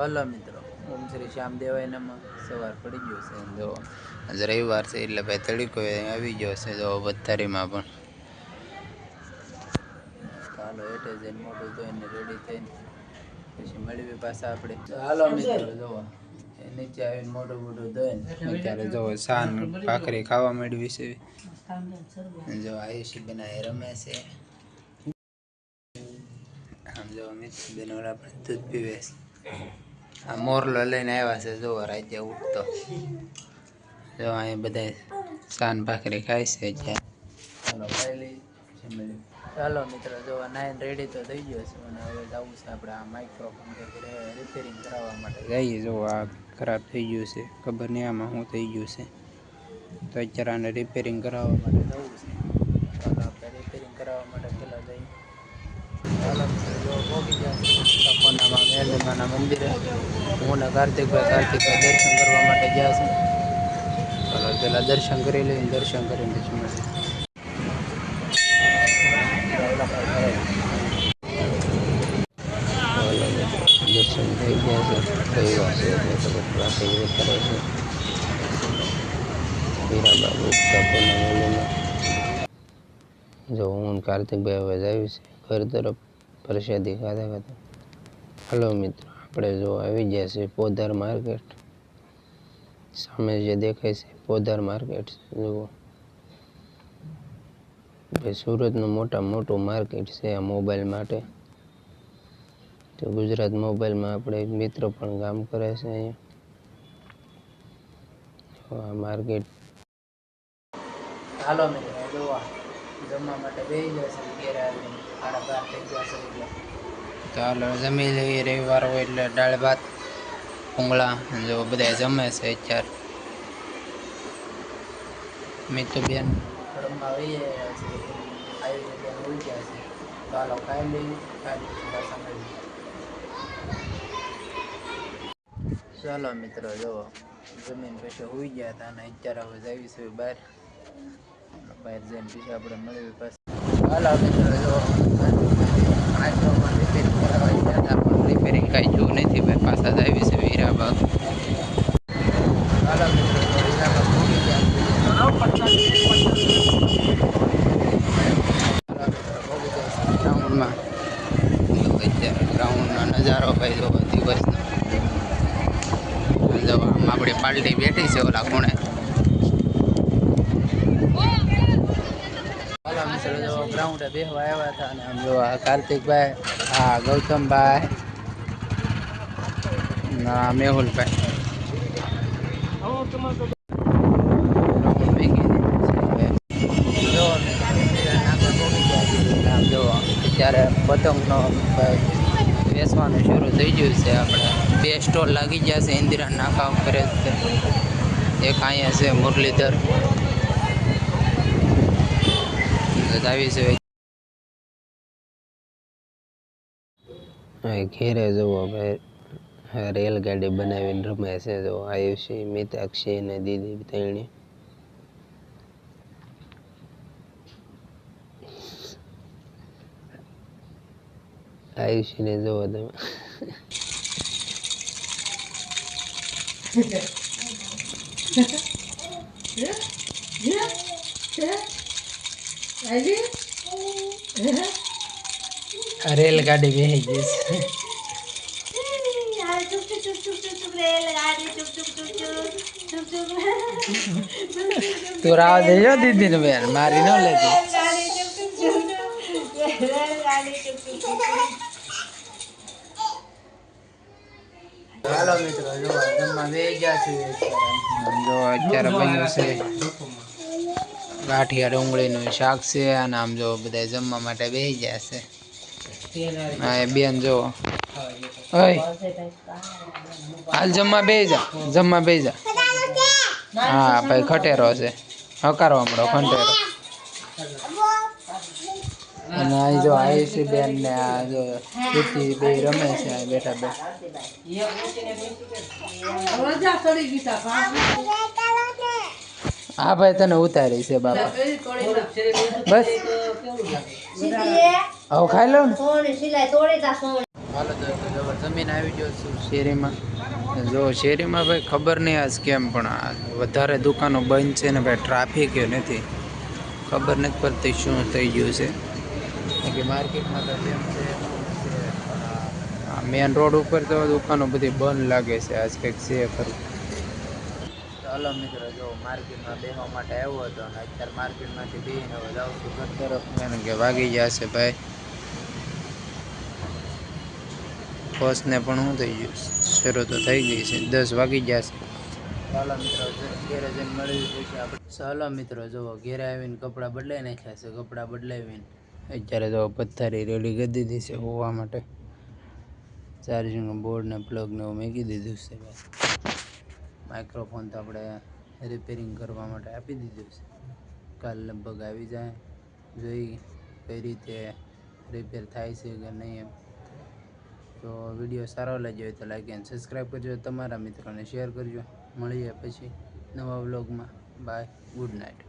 Hello મિત્રો, ઓમ શ્રી શ્યામ દેવાય નમઃ. સવાર પડી ગયો છે. જો આજે રવિવાર છે એટલે ભાઈ તડીકો આવી ગયો છે. જો વધારીમાં પણ હાલો એટલે જઈને મોટું ધોઈને રેડી થઈને પછી મળવી પાછા આપણે. હાલો મિત્રો, જોવો નીચે આવીને મોટું મોટું ધોઈને અત્યારે જોવો સાન ભાખરી ખાવા માંડવી છે. જો આયુષી બનાવી રમે છે. આમ જો મિત્ર બેન ઓલા પણ દૂધ પીવે છે. આ મોરલો લઈને આવ્યા છે. જો રાજ્ય ઉઠતો જો અહીં બધા સાન ભાખરી ખાય છે. ત્યાં ચાલો ખાઈ લઈ. ચાલો મિત્રો, જો નાઈન રેડી તો થઈ ગયો છે અને હવે જવું છે આપણે આ માઇક્રોફોન રિપેરિંગ કરાવવા માટે જઈએ. જો આ ખરાબ થઈ ગયું છે, ખબર નહીં આમાં શું થઈ ગયું છે. તો અત્યારે આને રિપેરિંગ કરાવવા માટે જવું છે. ચાલો આપણે રિપેરિંગ કરાવવા માટે પેલા જઈએ. ચાલો મિત્રો, જો પહોંચી ગયા છે તપોનામાં મેરડીમાના મંદિરે. હું ને કાર્તિકભાઈ દર્શન કરવા માટે ગયા છે. ચાલો પેલા દર્શન કરી લઈને દર્શન કરીને પછી મળીએ. દર્શન થઈ ગયા છે. રવિવાર છે એટલે તો ટ્રાફિક વધારે છે. હીરાબાગ તપોના મેળીમાં જો હું કાર્તિકભાઈ હવે જાય છે ઘર તરફ પ્રસાદી ખાતા ખાતા. હલો મિત્રો, આપણે જો આવી ગયા છે પોદાર માર્કેટ. સામે જે દેખાય છે પોદાર માર્કેટ. જુઓ ભાઈ, સુરતનું મોટું માર્કેટ છે આ મોબાઈલ માટે. તો ગુજરાત મોબાઈલમાં આપણે એક મિત્ર પણ કામ કરે છે અહીંયા આ માર્કેટ. હાલો મિત્રો, જોવા જમવા માટે બેસી જશે. ઘેર આવીને 12:30 થઈ ગયા છે એટલે ચાલો જમી લઈએ. રવિવાર હોય એટલે દાળ ભાત ભૂંગળા જો બધા જમે છે. અત્યારે મિત્રો બેન રમવા વહી આવ્યા છે. આવી રીતે ઉઈ ગયા છે. ચાલો ખાઈ લઈએ. પાછા મળીએ. ચાલો મિત્રો, જો જમીન પછી હોઈ ગયા હતા અને અત્યારે હવે જઈએ છીએ બહાર જઈને પછી આપણે મળીએ પાછા. ચાલો મિત્રો, જો રિપેરિંગ કરાવવા ગયા હતા પણ રિપેરિંગ કાંઈ જોવું નથી. ભાઈ પાછા જ આવી છે હીરાબાગ. ચાલો મિત્રો, હીરાબાગ પહોંચી ગયા ગ્રાઉન્ડમાં. અત્યારે ગ્રાઉન્ડનો નજારો ભાઈ જો દિવસનો. જો આમ આપણી પાર્ટી બેઠી છે ઓલા ખૂણે. ઓલા મિત્રો જો ગ્રાઉન્ડે બેસવા આવ્યા હતા અને આમ જો આ કાર્તિકભાઈ, હા ગૌતમભાઈ, ના મેહુલભાઈ જો અત્યારે પતંગનો બેસવાનું શરૂ થઈ ગયું છે. આપણે 2 સ્ટોલ લાગી ગયા છે ઇન્દિરા નાકા ઉપર. એક અહીંયા છે મુરલીધર આવી છે. ઘેરે જુઓ ભાઈ રેલગાડી બનાવીને રમે છે. જો આયુષી, મિતાક્ષી ને દીદી ત્રણે. આયુષી ને જોવો તમે. રેલગાડી બેસી ગઈ છે. તું રાવ દેજો દીદી ને બેન, મારી ન લેતી. હાલો મિત્રો, જો જમવા બેસી ગયા છે. જો અત્યારે બન્યું છે ગાંઠિયા ડુંગળીનું શાક છે અને આમ જો બધા જમવા માટે બેસી ગયા છે. હા એ બેન જો હાલ જમવા બેસી જા, જમવા બેસી જા. હા ભાઈ ખટેરો છે, હકારવા મળો ખંટેરો. અને અહીં જો આયુષી બેન ને આ જો કીર્તિ બે રમે છે બેઠા બેઠા. હા ભાઈ તને ઉતારી છે બાપા. બસ હવે ખાઈ લો ને. હાલો તો જો જમીન આવી ગયો છું શેરીમાં. જો શેરીમાં ભાઈ ખબર નહીં આજ કેમ પણ આ વધારે દુકાનો બંધ છે ને ભાઈ ટ્રાફિક નથી. ખબર નથી પડતી શું થઈ ગયું છે. કે માર્કેટમાં તો જેમ છે મેન રોડ ઉપર તો દુકાનો બધી બંધ લાગે છે. આજ કંઈક છે ખરું. ચાલો મિત્રો જો માર્કેટમાં બેસવા માટે આવ્યો હતો અને અત્યારે માર્કેટમાંથી બેસીને જાઉં છું ઘર તરફ. કારણ કે વાગી ગયા છે ભાઈ. બસને પણ શું થઈ ગયું શરૂ તો થઈ ગઈ છે 10 વાગી ગયા છે. ચાલો મિત્રો ઘેરે જઈને મળી પછી આપણે. ચાલો મિત્રો જુઓ ઘેરે આવીને કપડાં બદલાઈ નાખ્યા છે. કપડાં બદલાવીને અત્યારે જો પથારી રેડી કરી દીધી છે હોવા માટે. ચાર્જિંગ બોર્ડ ને પ્લગ ને એવું મૂકી દીધું છે ભાઈ. માઇક્રોફોન તો આપણે રિપેરિંગ કરવા માટે આપી દીધું છે. કાલ લગભગ આવી જાય. જોઈ કઈ રીતે રિપેર થાય છે કે નહીં એમ. તો વિડીયો સારો લાગ્યો હોય તો લાઈક એન્ડ સબસ્ક્રાઈબ કરજો. તમારા મિત્રોને શેર કરજો. મળીએ પછી નવા વ્લોગમાં. Bye, good night.